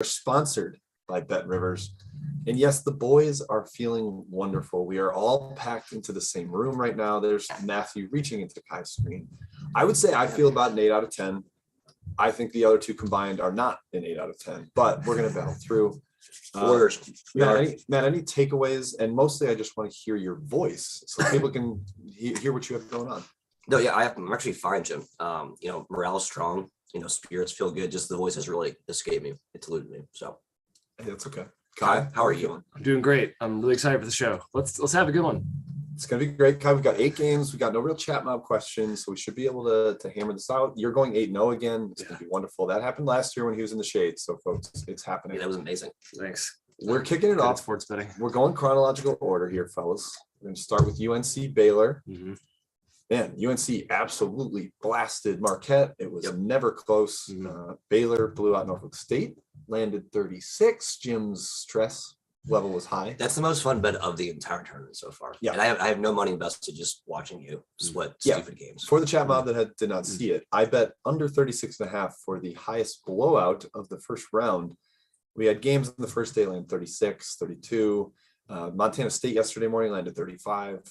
sponsored by BetRivers. And yes, the boys are feeling wonderful. We are all packed into the same room right now. There's Matthew reaching into Kai's screen. I would say I feel about an 8 out of 10. I think the other two combined are not an 8 out of 10, but we're going to battle through. Matt, any takeaways? And mostly I just want to hear your voice so people can hear what you have going on. No, yeah, I'm actually fine, Jim. Morale is strong. Spirits feel good. Just the voice has really escaped me. It's eluded me. So hey, that's okay. Kai, how are you? I'm doing great. I'm really excited for the show. Let's have a good one. It's gonna be great, Kai. We've got 8 games. We got no real chat mob questions, so we should be able to hammer this out. You're going 8-0 again. It's gonna be wonderful. That happened last year when he was in the shade. So, folks, it's happening. Yeah, that was amazing. Thanks. We're kicking it off. Sports betting. We're going chronological order here, fellas. We're gonna start with UNC Baylor. Mm-hmm. Man, UNC absolutely blasted Marquette. It was never close. Baylor blew out Norfolk State, landed 36. Jim's stress level was high. That's the most fun bet of the entire tournament so far. Yeah. And I have no money invested just watching you sweat stupid games. For the chat mob that did not see it, I bet under 36.5 for the highest blowout of the first round. We had games on the first day land 36, 32. Montana State yesterday morning landed 35.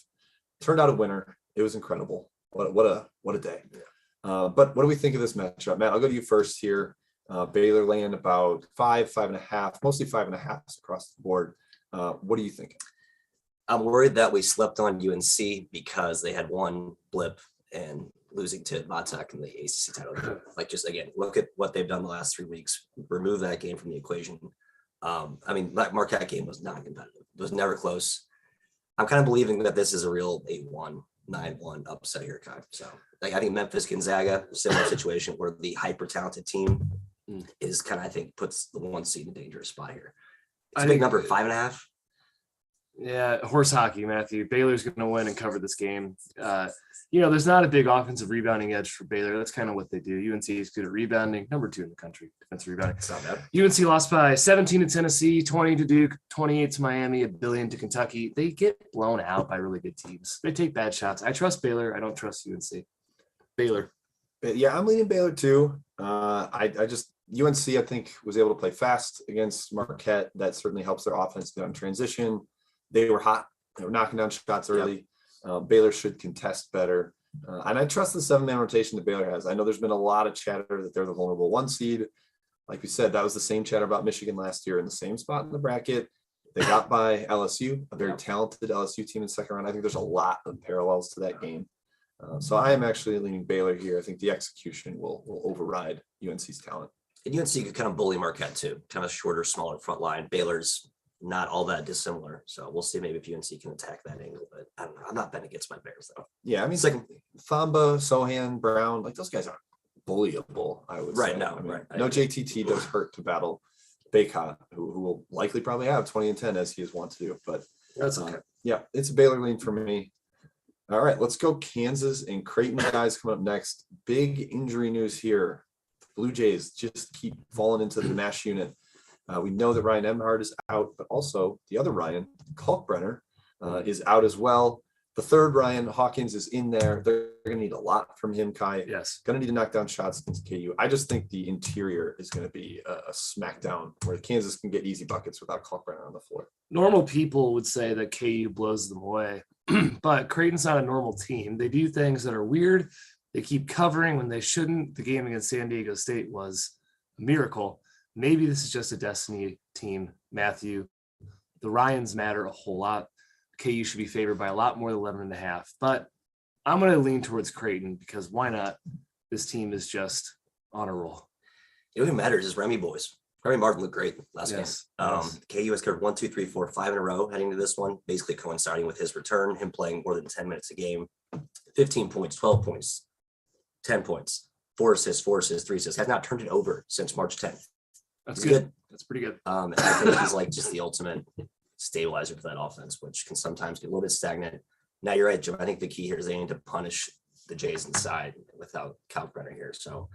Turned out a winner. It was incredible. What a day. Yeah. But what do we think of this matchup? Matt, I'll go to you first here. Baylor laying about 5.5, mostly 5.5 across the board. What are you thinking? I'm worried that we slept on UNC because they had one blip and losing to Vatech in the ACC title. Like, just again, look at what they've done the last 3 weeks. Remove that game from the equation. That Marquette game was not competitive. It was never close. I'm kind of believing that this is a real 8-1, 9-1 upset here, Kai. So I think Memphis, Gonzaga, similar situation where the hyper talented team is kind of, I think, puts the 1 seed in a dangerous spot here. It's a big number, 5.5. Yeah, horse hockey, Matthew. Baylor's going to win and cover this game. There's not a big offensive rebounding edge for Baylor. That's kind of what they do. UNC is good at rebounding, number 2 in the country, defensive rebounding. It's not bad. UNC lost by 17 to Tennessee, 20 to Duke, 28 to Miami, $1 billion to Kentucky. They get blown out by really good teams. They take bad shots. I trust Baylor. I don't trust UNC. Baylor. Yeah, I'm leaning Baylor too. UNC, I think, was able to play fast against Marquette. That certainly helps their offense get on transition. They were hot. They were knocking down shots early. Yep. Baylor should contest better. And I trust the 7-man rotation that Baylor has. I know there's been a lot of chatter that they're the vulnerable 1 seed. Like we said, that was the same chatter about Michigan last year in the same spot in the bracket. They got by LSU, a very talented LSU team in the second round. I think there's a lot of parallels to that game. So I am actually leaning Baylor here. I think the execution will override UNC's talent. And UNC could kind of bully Marquette too, kind of a shorter, smaller front line. Baylor's not all that dissimilar. So we'll see maybe if UNC can attack that angle, but I don't know. I'm not betting against my Bears though. Yeah, I mean, it's like Thamba, Sohan, Brown, like those guys aren't bullyable, I would say. No JTT does hurt to battle Baycott, who will likely probably have 20 and 10 as he is wont to do. But that's okay. Yeah, it's a Baylor lean for me. All right, let's go Kansas and Creighton guys coming up next. Big injury news here. The Blue Jays just keep falling into the MASH unit. We know that Ryan Emhart is out, but also the other Ryan, Kalkbrenner, is out as well. The third Ryan, Hawkins, is in there. They're going to need a lot from him, Kai. Yes. Going to need to knock down shots against KU. I just think the interior is going to be a smackdown where Kansas can get easy buckets without Kalkbrenner on the floor. Normal people would say that KU blows them away, but Creighton's not a normal team. They do things that are weird. They keep covering when they shouldn't. The game against San Diego State was a miracle. Maybe this is just a destiny team, Matthew. The Ryans matter a whole lot. KU should be favored by a lot more than 11.5. But I'm going to lean towards Creighton because why not? This team is just on a roll. You know who matters is Remy boys. Remy Martin looked great last game. Yes. KU has scored 1, 2, 3, 4, 5 in a row heading to this one, basically coinciding with his return, him playing more than 10 minutes a game. 15 points, 12 points, 10 points, 4 assists, 3 assists. Has not turned it over since March 10th. That's good. That's pretty good. And I think he's like just the ultimate stabilizer for that offense, which can sometimes get a little bit stagnant. Now you're right, Jim. I think the key here is they need to punish the Jays inside without Kalkbrenner here. So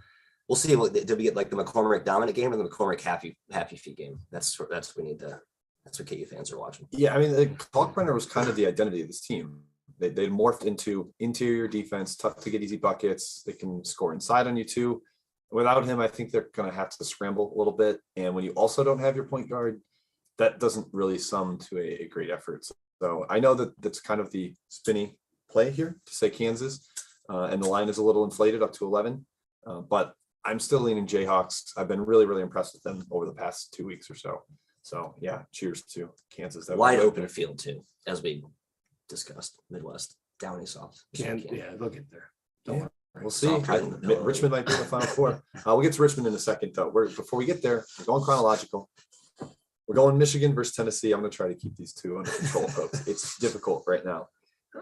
we'll see. Did we get like the McCormick dominant game or the McCormick happy feet game? That's what we need to. That's what KU fans are watching. Yeah, I mean, Kalkbrenner was kind of the identity of this team. They morphed into interior defense, tough to get easy buckets. They can score inside on you too. Without him, I think they're going to have to scramble a little bit. And when you also don't have your point guard, that doesn't really sum to a great effort. So I know that that's kind of the spinny play here to say Kansas, and the line is a little inflated up to 11. But I'm still leaning Jayhawks. I've been really, really impressed with them over the past 2 weeks or so. So yeah, cheers to Kansas. That Wide open field too, as we discussed. Midwest, Downey soft. Yeah, they'll get there. Don't worry. We'll see. Richmond might be in the Final Four. We'll get to Richmond in a second, though. Before we get there, we're going chronological. We're going Michigan versus Tennessee. I'm going to try to keep these two under control, folks. It's difficult right now.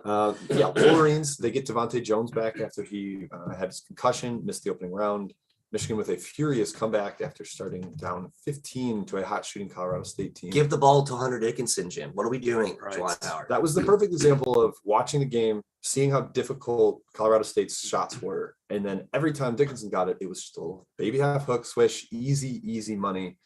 Wolverines, they get Devontae Jones back after he had his concussion, missed the opening round. Michigan with a furious comeback after starting down 15 to a hot shooting Colorado State team. Give the ball to Hunter Dickinson, Jim. What are we doing? Right. Juwan Howard. That was the perfect example of watching the game, seeing how difficult Colorado State's shots were. And then every time Dickinson got it, it was just a little baby half hook swish, easy money.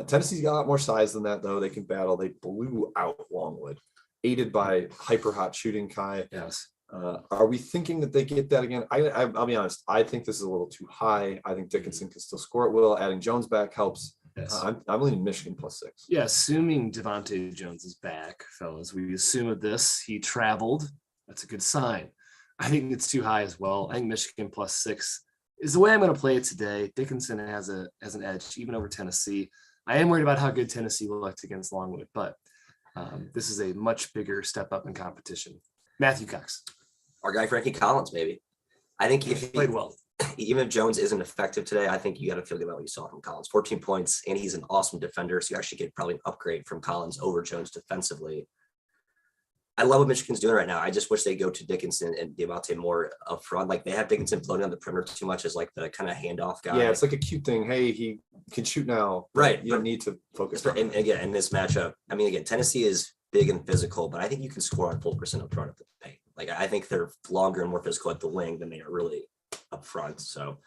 Tennessee's got a lot more size than that, though. They can battle. They blew out Longwood, aided by hyper hot shooting Kai. Yes. Are we thinking that they get that again? I'll be honest. I think this is a little too high. I think Dickinson can still score at will. Adding Jones back helps. Yes. I'm leaning Michigan +6. Yeah, assuming Devontae Jones is back, fellas. We assume of this. He traveled. That's a good sign. I think it's too high as well. I think Michigan +6 is the way I'm going to play it today. Dickinson has an edge, even over Tennessee. I am worried about how good Tennessee looked against Longwood, but this is a much bigger step up in competition. Matthew Cox. Our guy Frankie Collins, maybe. I think if He played well. even if Jones isn't effective today, I think you got to feel good about what you saw from Collins. 14 points, and he's an awesome defender. So you actually get probably an upgrade from Collins over Jones defensively. I love what Michigan's doing right now. I just wish they go to Dickinson and Devontae more up front. Like they have Dickinson floating on the perimeter too much as like the kind of handoff guy. Yeah, it's like a cute thing. Hey, he can shoot now. Right. You don't need to focus on and that. again, in this matchup, I mean, again, Tennessee is big and physical, but I think you can score on 4% up front of the paint. Like I think they're longer and more physical at the wing than they are really up front. So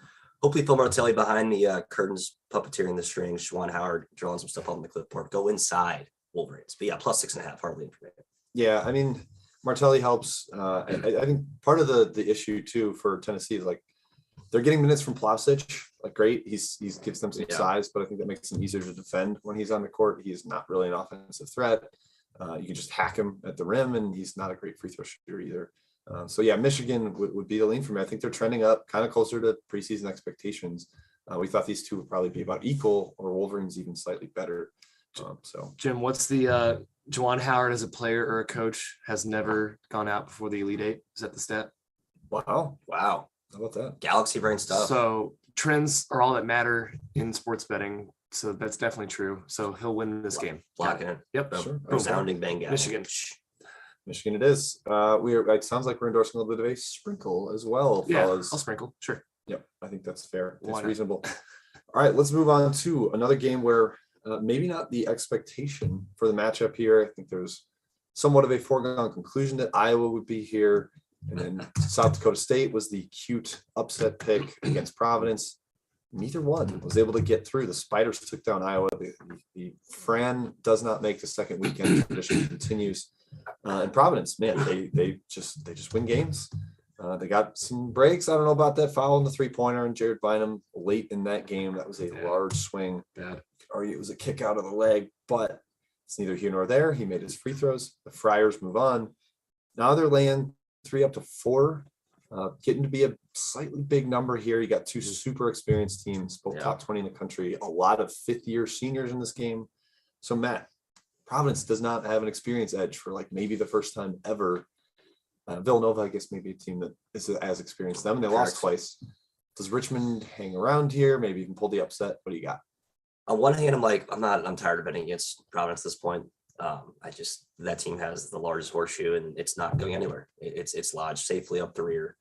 hopefully Phil Martelli behind the curtains, puppeteering the strings, Juwan Howard drawing some stuff on the clipboard, go inside Wolverines. But yeah, +6.5, hardly information. Yeah, I mean, Martelli helps. I think part of the issue too for Tennessee is like they're getting minutes from Plavsic. Like great, he gives them some size, but I think that makes him easier to defend when he's on the court. He's not really an offensive threat. You can just hack him at the rim, and he's not a great free throw shooter either. So yeah, Michigan would be the lean for me. I think they're trending up, kind of closer to preseason expectations. We thought these two would probably be about equal, or Wolverines even slightly better. So Jim, what's the Juwan Howard as a player or a coach has never gone out before the Elite Eight? Is that the stat? wow, Wow. how about that? Galaxy brain stuff. So trends are all that matter in sports betting. So that's definitely true. So he'll win this game. Lock it in. Yep. Sure. Boom. Resounding bang. Michigan. Michigan it is. It sounds like we're endorsing a little bit of a sprinkle as well, Yeah, fellas. I'll sprinkle. Sure. Yep, I think that's fair. Why That's not? reasonable. All right, let's move on to another game where maybe not the expectation for the matchup here. I think there's somewhat of a foregone conclusion that Iowa would be here. And then South Dakota State was the cute upset pick against Providence. Neither one was able to get through. The Spiders took down Iowa. The Fran does not make the second weekend. Tradition continues. And Providence, man, they just win games. They got some breaks. I don't know about that foul on the 3-pointer and Jared Bynum late in that game. That was a large swing. Bad. Or it was a kick out of the leg, but it's neither here nor there. He made his free throws. The Friars move on. Now they're laying 3 up to 4, getting to be a slightly big number here. You got two super experienced teams, both top 20 in the country, a lot of fifth-year seniors in this game. So Matt, Providence does not have an experience edge for like maybe the first time ever. Villanova, I guess, maybe a team that is as experienced as them, and they lost twice. Does Richmond hang around here? Maybe you can pull the upset. What do you got? On one hand, I'm tired of betting against Providence at this point. That team has the largest horseshoe and it's not going anywhere. It's lodged safely up the rear.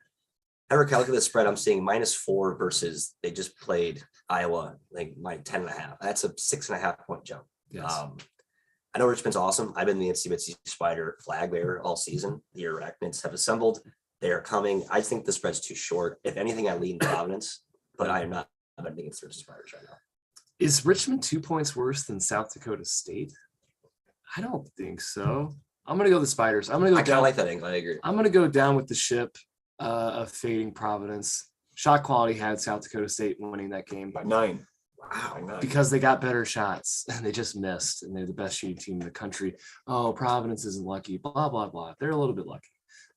However, calculate the spread. I'm seeing -4 versus they just played Iowa, like -10.5. That's a 6.5 point jump. Yes. I know Richmond's awesome. I've been the NCAA Spider flag bearer all season. The Arachnids have assembled. They are coming. I think the spread's too short. If anything, I lean Providence, but I am not betting against the Spiders right now. Is Richmond 2 points worse than South Dakota State? I don't think so. I'm going to go the Spiders. I'm going to go I kind of down. like that angle. I agree. I'm going to go down with the ship of fading Providence. Shot quality had South Dakota State winning that game by 9. Wow. because they got better shots and they just missed, and they're the best shooting team in the country. Oh, Providence isn't lucky, blah, blah, blah. They're a little bit lucky.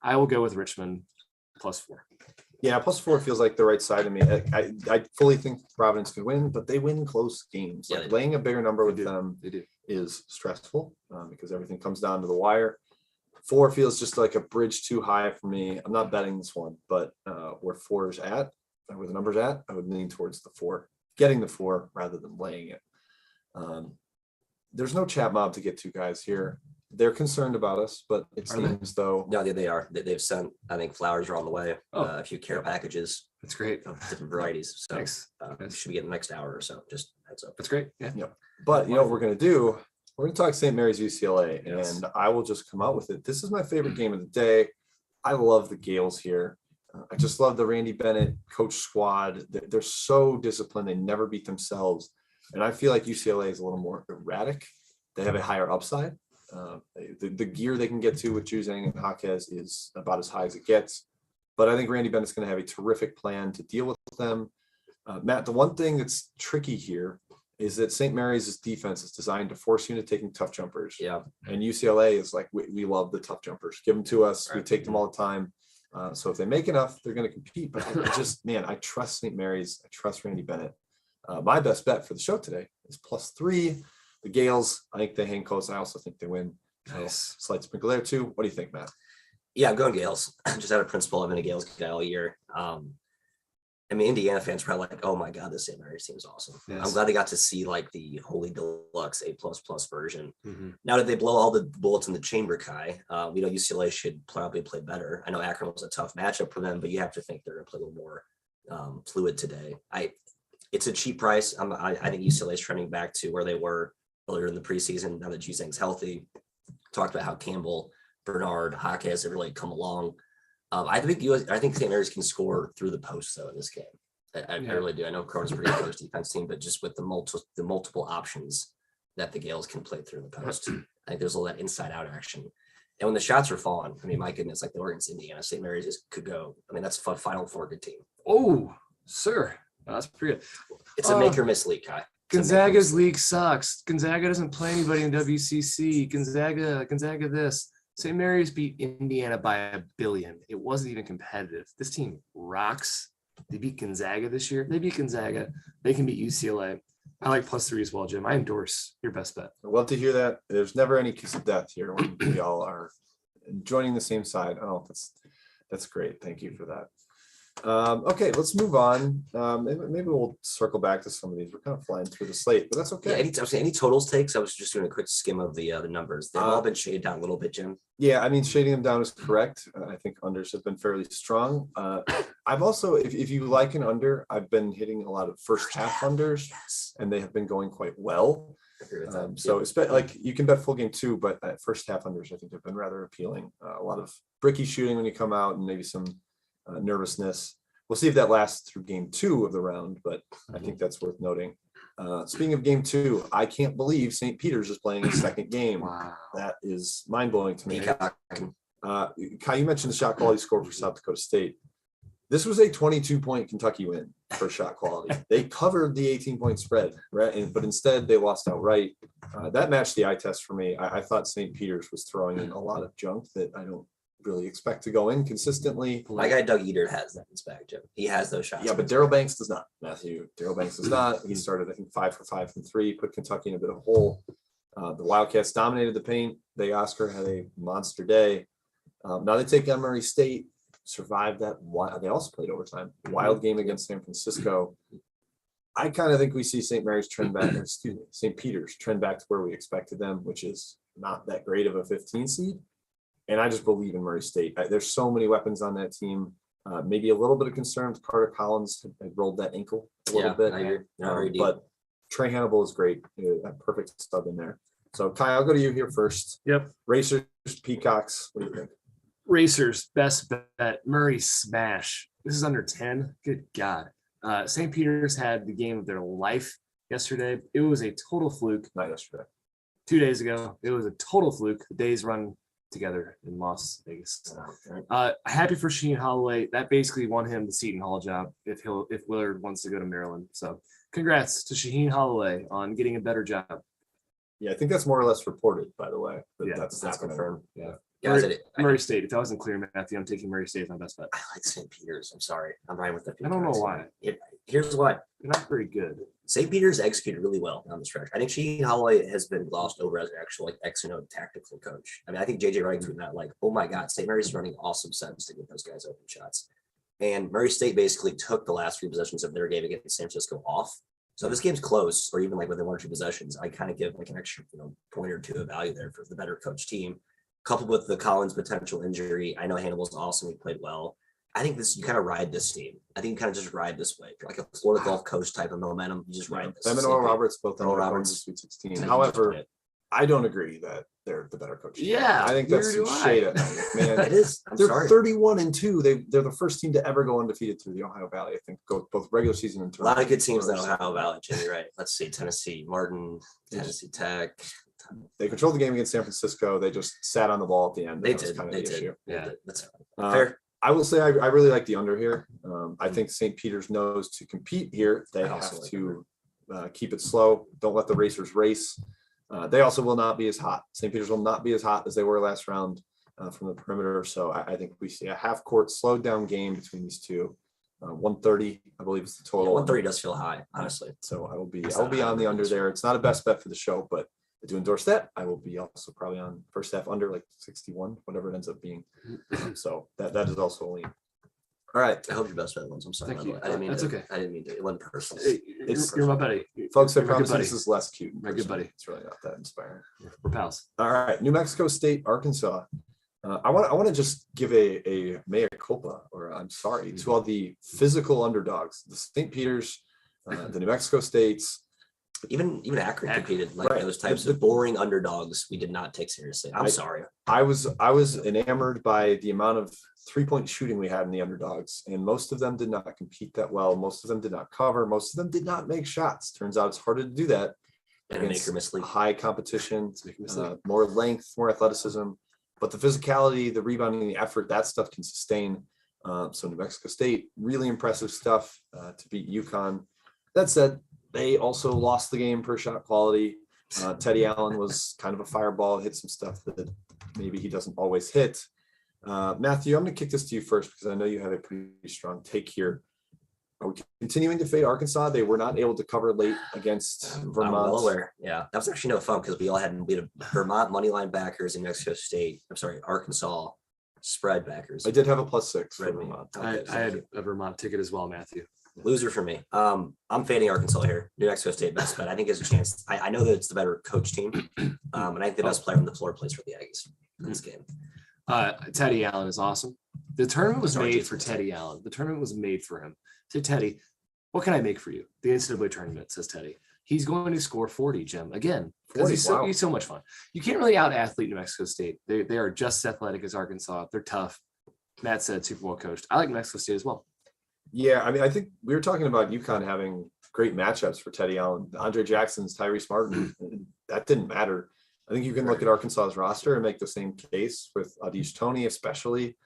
I will go with Richmond +4. Yeah, +4 feels like the right side of me. I fully think Providence could win, but they win close games. Yeah, Like they laying a bigger number with do. them They do. is stressful because everything comes down to the wire. 4 feels just like a bridge too high for me. I'm not betting this one, but where 4 is at, where the number's at, I would lean towards the 4, getting the 4 rather than laying it. There's no chat mob to get to, guys, here. They're concerned about us, but it Are they? seems though. No, they are. They've sent, I think flowers are on the way. Oh. A few care packages That's great. of different varieties. So Thanks. we should be getting the next hour or so. Just heads up. That's great. Yeah. But you know what we're going to do? We're going to talk St. Mary's UCLA, Yes. and I will just come out with it. This is my favorite game of the day. I love the Gales here. I just love the Randy Bennett coach squad. They're so disciplined. They never beat themselves. And I feel like UCLA is a little more erratic. They have a higher upside. The gear they can get to with Juzang and Jaquez is about as high as it gets. But I think Randy Bennett's going to have a terrific plan to deal with them. Matt, the one thing that's tricky here is that St. Mary's defense is designed to force you into taking tough jumpers. Yeah. And UCLA is like, we love the tough jumpers. Give them to us. We Right. take them all the time. So if they make enough, they're going to compete. But I just, man, I trust St. Mary's. I trust Randy Bennett. My best bet for the show today is +3. The Gales, I think they hang close. I also think they win. So Nice. slight sprinkle there too. What do you think, Matt? Yeah, I'm going Gales. Just out of principle, I've been a Gales guy all year. I mean, Indiana fans are probably like, oh my God, this St. Mary's team is awesome. Yes. I'm glad they got to see like the Holy Deluxe A++ version. Mhm. Now that they blow all the bullets in the chamber, Kai, we know UCLA should probably play better. I know Akron was a tough matchup for them, but you have to think they're going to play a little more fluid today. It's a cheap price. I think UCLA is trending back to where they were earlier in the preseason. Now that Juzang's healthy, talked about how Campbell, Bernard, Jaquez have really come along. I think St. Mary's can score through the post though in this game. I Yeah. really do. I know Corona's pretty good defense team, but just with the multiple options that the Gales can play through the post, I think there's all that inside out action. And when the shots are falling, I mean, my goodness, like the Oregon's Indiana, St. Mary's could go. I mean, that's a Final Four good team. Oh, sir. That's pretty good. It's a make or miss league, Kai. Gonzaga's league sucks. Gonzaga doesn't play anybody in WCC. Gonzaga this. St. Mary's beat Indiana by 1 billion. It wasn't even competitive. This team rocks. They beat Gonzaga this year. They beat Gonzaga. They can beat UCLA. I like +3 as well, Jim. I endorse your best bet. I'd love to hear that. There's never any kiss of death here when we all are joining the same side. Oh, that's great. Thank you for that. Okay, let's move on. Maybe we'll circle back to some of these. We're kind of flying through the slate, but that's Yeah, okay. any totals takes? I was just doing a quick skim of the numbers. They've all been shaded down a little bit, Jim. Yeah, I mean, shading them down is correct. I think unders have been fairly strong. I've also, if you like an under, I've been hitting a lot of first half unders, Yes. and they have been going quite well. I agree with that. So it's like you can bet full game too, but first half unders I think have been rather appealing. A lot of bricky shooting when you come out, and maybe some nervousness. We'll see if that lasts through game 2 of the round, but I think that's worth noting. Speaking of game 2, I can't believe St. Peter's is playing a second game. Wow. That is mind blowing to me. Peacock. Kai, you mentioned the shot quality score for South Dakota State. This was a 22-point Kentucky win for shot quality. They covered the 18-point spread, right? But instead they lost outright. That matched the eye test for me. I thought St. Peter's was throwing in a lot of junk that I don't really expect to go in consistently. My guy Doug Eder has that in his bag, Jim. He has those shots. Yeah, but Daryl Banks does not, Matthew. Daryl Banks does not. He started, I think, 5 for 5 from 3, put Kentucky in a bit of a hole. The Wildcats dominated the paint. Big Oscar had a monster day. Now they take on Murray State, survived that. They also played overtime. Wild game against San Francisco. I kind of think we see St. Mary's trend back, St. Peter's trend back to where we expected them, which is not that great of a 15 seed. And I just believe in Murray State. There's so many weapons on that team. Maybe a little bit of concern with Carter Collins had rolled that ankle a little bit. I agree. But Trey Hannibal is great. A perfect stub in there. So Kai, I'll go to you here first. Yep. Racers, Peacocks. What do you think? Racers, best bet. Murray smash. This is under 10. Good God. St. Peter's had the game of their life yesterday. It was a total fluke. Not yesterday. 2 days ago, it was a total fluke. The days run together in Las Vegas. Happy for Shaheen Holloway. That basically won him the Seton Hall job if Willard wants to go to Maryland. So congrats to Shaheen Holloway on getting a better job. Yeah, I think that's more or less reported, by the way. But Yeah, that's confirmed. Yeah. Guys, Murray State. If that wasn't clear, Matthew, I'm taking Murray State as my best bet. I like St. Peter's. I'm sorry. I'm riding with the I don't know why. Here's why. They're not very good. St. Peter's executed really well on the stretch. I think Shaheen Holloway has been glossed over as an actual like X and O tactical coach. I mean, I think JJ Wright through that, like, oh my God, St. Mary's running awesome sets to get those guys open shots. And Murray State basically took the last 3 possessions of their game against San Francisco off. So if this game's close, or even like within 1 or 2 possessions, I kind of give like an extra, point or 2 of value there for the better coach team. Coupled with the Collins potential injury, I know Hannibal's awesome. He played well. I think you kind of ride this team. I think you kind of just ride this way. Like a Florida Gulf Coast type of momentum. You just ride this. Them and Oral Roberts both on the Sweet 16. However, I don't agree that they're the better coach. Yeah, I think that's some shade at night, man. It is. They're 31-2. They're the first team to ever go undefeated through the Ohio Valley. I think both regular season and a lot of good teams in Ohio Valley. Jimmy, right? Let's see, Tennessee, Martin, Tennessee Tech. They controlled the game against San Francisco. They just sat on the ball at the end. They did. Kind of the issue. Yeah, that's fair. I will say I really like the under here. I think St. Peter's knows to compete here. They have to keep it slow. Don't let the racers race. They also will not be as hot. St. Peter's will not be as hot as they were last round from the perimeter. So I think we see a half-court slowed down game between these two. 130, I believe, is the total. Yeah, 130 does feel high, honestly. So I will be on the under there. It's not a best bet for the show, but I do endorse that. I will be also probably on first half under like 61, whatever it ends up being. So that is also a lean. All right. I hope your best bet wins. I'm sorry. Thank you. I didn't mean That's to, okay. I didn't mean to. It wasn't personal. You're my buddy. Folks, I You're my promise good buddy. this is less cute. My good buddy. It's really not that inspiring. We're pals. All right. New Mexico State, Arkansas. I want to just give a mea culpa, or I'm sorry, to all the physical underdogs, the St. Peter's, the New Mexico States. Even Akron competed like right. Those types of boring underdogs we did not take seriously. I'm sorry. I was enamored by the amount of 3-point shooting we had in the underdogs, and most of them did not compete that well. Most of them did not cover. Most of them did not make shots. Turns out it's harder to do that. And make or miss league. High competition, more length, more athleticism, but the physicality, the rebounding, the effort, that stuff can sustain. So New Mexico State, really impressive stuff to beat UConn. That said, they also lost the game per shot quality. Teddy Allen was kind of a fireball, hit some stuff that maybe he doesn't always hit. Matthew, I'm going to kick this to you first because I know you have a pretty strong take here. Are we continuing to fade Arkansas? They were not able to cover late against Vermont. I'm well aware. Yeah, that was actually no fun because we all had Vermont money line backers in Mexico State. I'm sorry, Arkansas spread backers. I did have a +6 for Red Vermont. I had a Vermont ticket as well, Matthew. Loser for me. I'm fading Arkansas here. New Mexico State best bet. I think there's a chance. I know that it's the better coach team, and I think the best player on the floor plays for the Aggies in this game. Teddy Allen is awesome. The tournament was made for Teddy Allen. The tournament was made for him. Say, Teddy, what can I make for you? The NCAA tournament, says Teddy. He's going to score 40, Jim. Again, because he's so much fun. You can't really out-athlete New Mexico State. They are just as athletic as Arkansas. They're tough. Matt said Super Bowl coached. I like New Mexico State as well. Yeah, I mean, I think we were talking about UConn having great matchups for Teddy Allen. Andre Jackson's, Tyrese Martin, that didn't matter. I think you can look at Arkansas's roster and make the same case with Adish Toney, especially.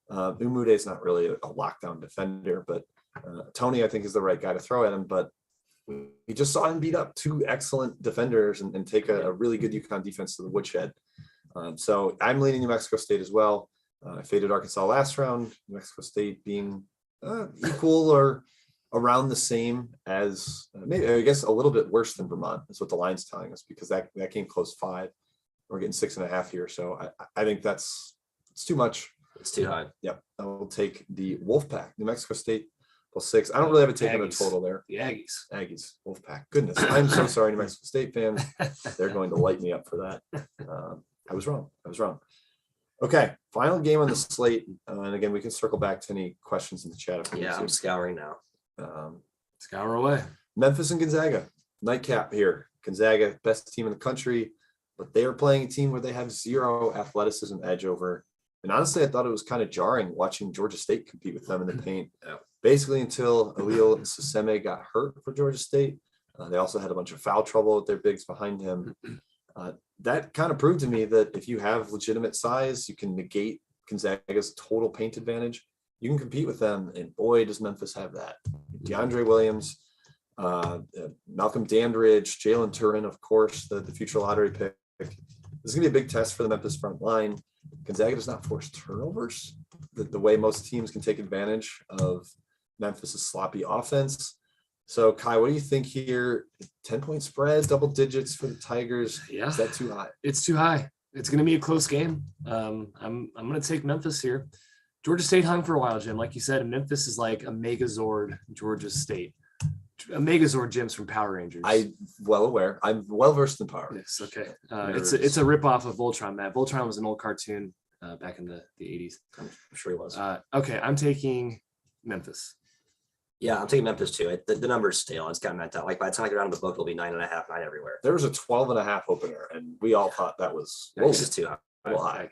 Umude is not really a lockdown defender, but Toney, I think, is the right guy to throw at him. But we just saw him beat up 2 excellent defenders and take a really good UConn defense to the woodshed. So I'm leaning New Mexico State as well. I faded Arkansas last round. New Mexico State being equal or around the same as maybe, I guess, a little bit worse than Vermont. That's what the line's telling us, because that game closed 5. We're getting 6.5 here. So I think it's too much. It's too high. Yep. I will take the Wolfpack, New Mexico State +6. I don't really have a take on the total there. The Aggies, Wolfpack. Goodness. I'm so sorry, New Mexico State fans. They're going to light me up for that. I was wrong. Okay, final game on the slate. And again, we can circle back to any questions in the chat. I'm scouring now. Scour away. Memphis and Gonzaga. Nightcap here. Gonzaga, best team in the country, but they are playing a team where they have 0 athleticism edge over. And honestly, I thought it was kind of jarring watching Georgia State compete with them in the paint. Basically until Alil Saseme got hurt for Georgia State. They also had a bunch of foul trouble with their bigs behind him. That kind of proved to me that if you have legitimate size, you can negate Gonzaga's total paint advantage. You can compete with them, and boy, does Memphis have that. DeAndre Williams, Malcolm Dandridge, Jalen Turin, of course, the future lottery pick. This is going to be a big test for the Memphis front line. Gonzaga does not force turnovers the way most teams can take advantage of Memphis's sloppy offense. So, Kai, what do you think here? 10-point spread, double digits for the Tigers. Yeah. Is that too high? It's too high. It's going to be a close game. I'm going to take Memphis here. Georgia State hung for a while, Jim. Like you said, Memphis is like a Megazord Georgia State. A Megazord Gyms from Power Rangers. I'm well aware. I'm well versed in Power. Yes, okay. It's a ripoff of Voltron, Matt. Voltron was an old cartoon back in the 80s. I'm sure he was. Okay, I'm taking Memphis. Yeah, I'm taking Memphis too. The number's stale. It's kind of meant out. Like by the time I get around the book, it'll be 9.5, 9 everywhere. There was a 12.5 opener, and we all thought that was This is too high. well high.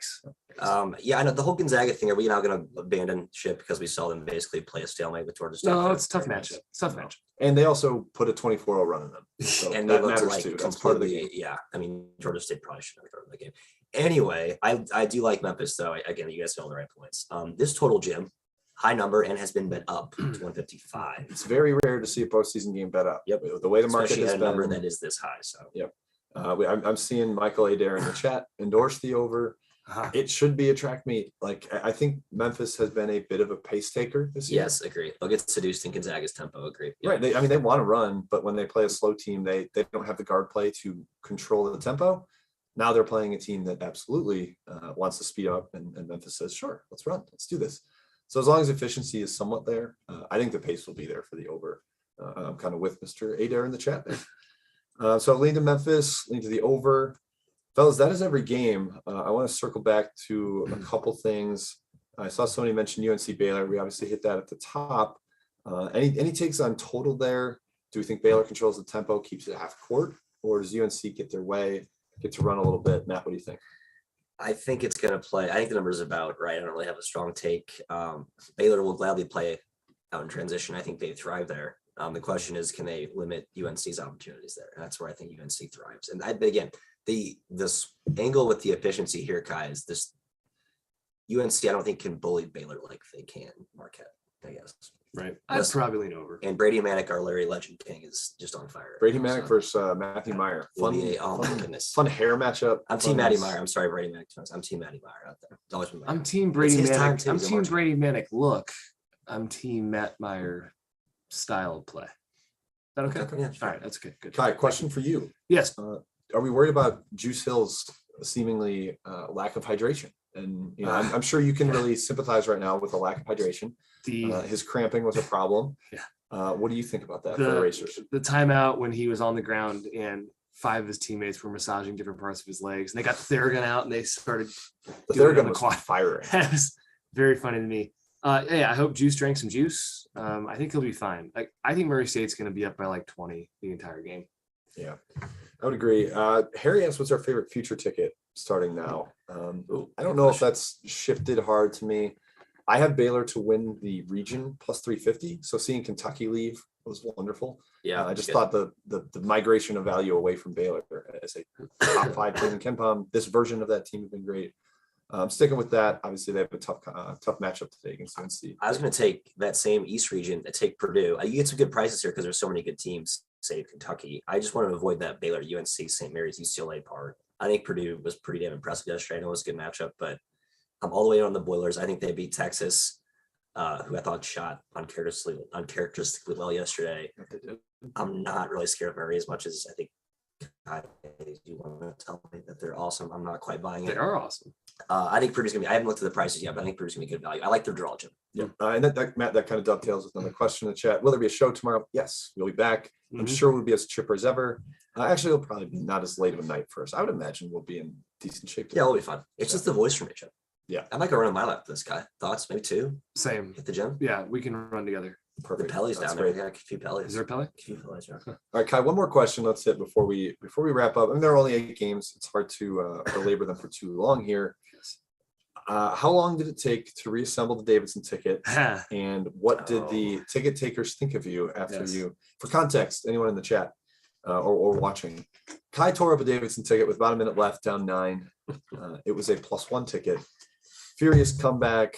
Yeah, I know the whole Gonzaga thing. Are we now going to abandon ship because we saw them basically play a stalemate with Georgia State? No, it's a tough matchup. It's a tough matchup. And they also put a 24-0 run in them. So And they that looked matters like too. That's part of the game. completely, yeah. I mean, Georgia State probably should have started the game. Anyway, I do like Memphis though. Again, you guys hit all the right points. This total, Jim, high number and has been bet up to 155. It's very rare to see a postseason game bet up. Yep. The way the market Especially has at a number been, that is this high. So I'm seeing Michael Adair in the chat endorse the over. It should be a track meet. Like I think Memphis has been a bit of a pace taker this year. yes, agree. They'll get seduced in Gonzaga's tempo. Agree. Yeah. Right. They want to run, but when they play a slow team, they don't have the guard play to control the tempo. Now they're playing a team that absolutely wants to speed up, and Memphis says, sure, let's run. Let's do this. So as long as efficiency is somewhat there, I think the pace will be there for the over. I'm kind of with Mr. Adair in the chat there. So lean to Memphis, lean to the over. Fellas, that is every game. I want to circle back to a couple things. I saw somebody mention UNC Baylor. We obviously hit that at the top. Any takes on total there? Do we think Baylor controls the tempo, keeps it half court, or does UNC get their way, get to run a little bit? Matt, what do you think? I think it's going to play. I think the number's about right. I don't really have a strong take. Baylor will gladly play out in transition. I think they thrive there. The question is, can they limit UNC's opportunities there? And that's where I think UNC thrives. And but again, this angle with the efficiency here, Kai, is this UNC, I don't think can bully Baylor like they can Marquette, I guess. Right. I'd probably lean over. And Brady Manick, our Larry Legend King, is just on fire. Brady Manick versus Matthew Meyer. Oh my goodness. Fun hair matchup. I'm team Matty Meyer. I'm sorry, Brady Manick. I'm team Matty Meyer out there. It's always been I'm team Brady his time Manick. too, I'm he's a team marksman. Brady Manick. Look, I'm team Matt Meyer style of play. Is that okay? Okay, yeah, All sure. right, that's good. Good. Kai, question for you. Yes. Are we worried about Juice Hill's seemingly lack of hydration? And I'm sure you can really sympathize right now with the lack of hydration. His cramping was a problem. Yeah. What do you think about that for the Racers? The timeout when he was on the ground and 5 of his teammates were massaging different parts of his legs, and they got the Theragun out and they started. The doing it on Theragun was quad. firing. That was very funny to me. Yeah, I hope Juice drank some juice. I think he'll be fine. Like I think Murray State's going to be up by like 20 the entire game. Yeah, I would agree. Harry asked what's our favorite future ticket starting now. I don't know if that's shifted hard to me. I have Baylor to win the region plus 350. So seeing Kentucky leave was wonderful. Yeah, I just thought the migration of value away from Baylor as a top 5 team in KenPom, this version of that team has been great. Sticking with that, obviously they have a tough matchup today against UNC. I was going to take that same East region and take Purdue. You get some good prices here because there's so many good teams, say Kentucky. I just want to avoid that Baylor, UNC, St. Mary's, UCLA part. I think Purdue was pretty damn impressive yesterday. I know it was a good matchup, but I'm all the way on the Boilers. I think they beat Texas, who I thought shot uncharacteristically well yesterday. I'm not really scared of Murray as much as I think you want to tell me that they're awesome. I'm not quite buying it. They are awesome. I think Purdue's gonna be. I haven't looked at the prices yet, but I think Purdue's gonna be good value. I like their draw, Jim. Yeah, and that Matt, that kind of dovetails with another question in the chat. Will there be a show tomorrow? Yes, we'll be back. I'm sure we'll be as chipper as ever. Actually, it'll probably be not as late of a night for us. I would imagine we'll be in decent shape. Yeah, it'll be fun. It's just the voice from each other. Yeah, I might go run a mile after this guy. Thoughts? Maybe 2. Same. Hit the gym. Yeah, we can run together. perfect. The Pelly's That's down there. great. Yeah, a few Pellies. Is there a Pelly? A few Pellies, yeah. All right, Kai, one more question. Let's hit before we wrap up. I mean, there are only 8 games. It's hard to belabor them for too long here. How long did it take to reassemble the Davidson ticket? And what did the ticket takers think of you after you, for context, anyone in the chat, or watching. Kai tore up a Davidson ticket with about a minute left, down 9. It was a +1 ticket. Furious comeback,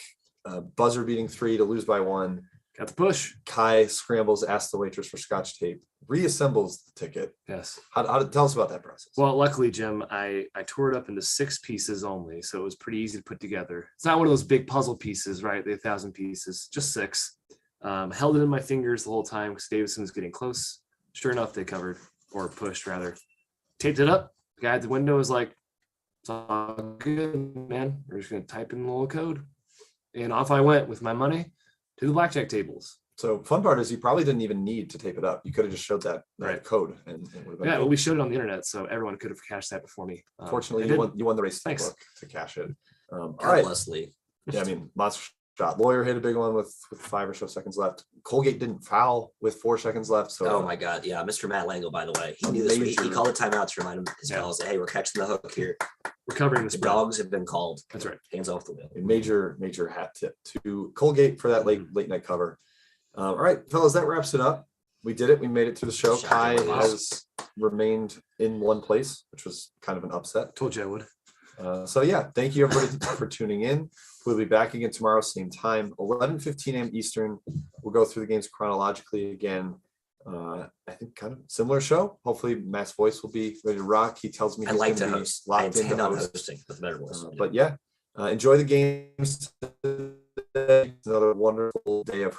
buzzer beating 3 to lose by 1. Got the push. Kai scrambles, asks the waitress for scotch tape, reassembles the ticket. Yes. Tell us about that process. Well, luckily, Jim, I tore it up into 6 pieces only, so it was pretty easy to put together. It's not one of those big puzzle pieces, right? The 1,000 pieces, just 6. Held it in my fingers the whole time because Davidson was getting close. Sure enough, they covered, or pushed rather. Taped it up. The guy at the window was like, "It's all good, man. We're just gonna type in the little code," and off I went with my money to the blackjack tables. So fun part is you probably didn't even need to tape it up. You could have just showed that Right. code and it would have been Yeah, good. well, we showed it on the internet, so everyone could have cashed that before me. Fortunately, I you won the race to the Thanks. book to cash it. All God right. bless Lee. Yeah, I mean, monster shot. Lawyer hit a big one with 5 or so seconds left. Colgate didn't foul with 4 seconds left. So Oh my God. Yeah. Mr. Matt Lango, by the way, he knew this. He Amazing. called a timeout to remind him, his Yeah. fellas, hey, we're catching the hook here. We're covering the The spread. dogs have been called. That's right. Hands off the wheel. a major hat tip to Colgate for that late night cover. All right, fellas, that wraps it up. We did it. We made it through the show. Kai Shocking. has remained in one place, which was kind of an upset. Told you I would. So yeah, thank you everybody for tuning in. We'll be back again tomorrow, same time, 11:15 a.m. Eastern. We'll go through the games chronologically again. I think kind of similar show. Hopefully Matt's voice will be ready to rock. He tells me I he's like to gonna be host. I locked into intend on host. hosting with better voice. But yeah, enjoy the games today. Another wonderful day of